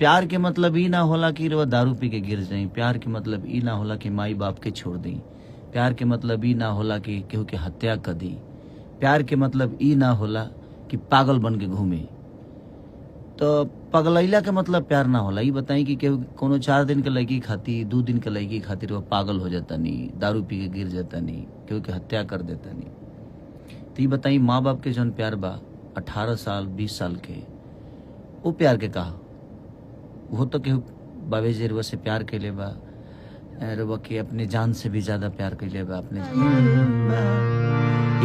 प्यार के मतलब ई ना होला कि रउआ दारू पी के गिर जाई। प्यार के मतलब ई ना होला कि माई बाप के छोड़ दी। प्यार के मतलब ई ना होला कि केहू के हत्या कर दी। प्यार के मतलब ई ना होला कि पागल बन के घूमे। तो पगलैला के मतलब प्यार ना होला। ई बताई कि केहू कोनो 4 दिन के लड़की खातिर 2 दिन के लड़की खातिर वो पागल हो जाता नहीं, दारू पी के गिर जाता नहीं, केहू के हत्या कर देता नहीं। तो ई बताई माँ बाप के जौन प्यार बा 18 साल 20 साल के, वो प्यार के कहा वो तो केहू बाबे जी रुआ से प्यार कैले बा, रुआ के अपने जान से भी ज्यादा प्यार कैले बा अपने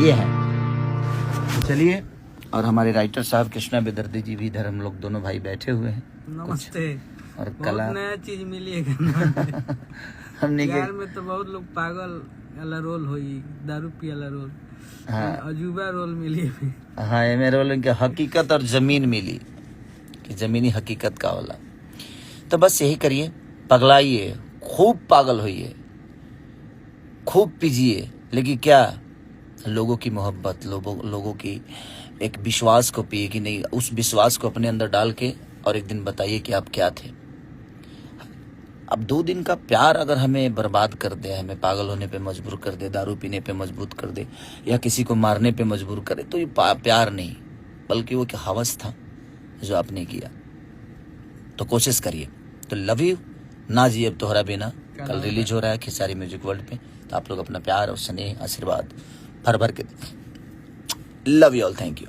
ये है। तो चलिए, और हमारे राइटर साहब कृष्णा बेदर्दी जी भी इधर, हम लोग दोनों भाई बैठे हुए हैं। नमस्ते। और कला नया चीज मिली है हमने बिहार में तो बहुत लोग पागल वाला रोल होई, दारू पी वाला रोल, हाँ अजूबा रोल मिली है। हाँ ये मेरे वाले हकीकत और जमीन मिली कि जमीनी हकीकत का होला। तो बस यही करिए, पगलाइए, खूब पागल होइए, खूब पीजिए, लेकिन क्या लोगों की मोहब्बत, लोगों की एक विश्वास को पिए कि नहीं, उस विश्वास को अपने अंदर डाल के और एक दिन बताइए कि आप क्या थे। अब 2 दिन का प्यार अगर हमें बर्बाद कर दे, हमें पागल होने पे मजबूर कर दे, दारू पीने पे मजबूर कर दे, या किसी को मारने पे मजबूर करे, तो ये प्यार नहीं, बल्कि वो एक हवस था जो आपने किया। तो कोशिश करिए। तो लव यू ना जी, अब तोहरा बिना कल रिलीज हो रहा है खेसारी म्यूजिक वर्ल्ड पे। तो आप लोग अपना प्यार और स्नेह आशीर्वाद भर भर के love you all, thank you.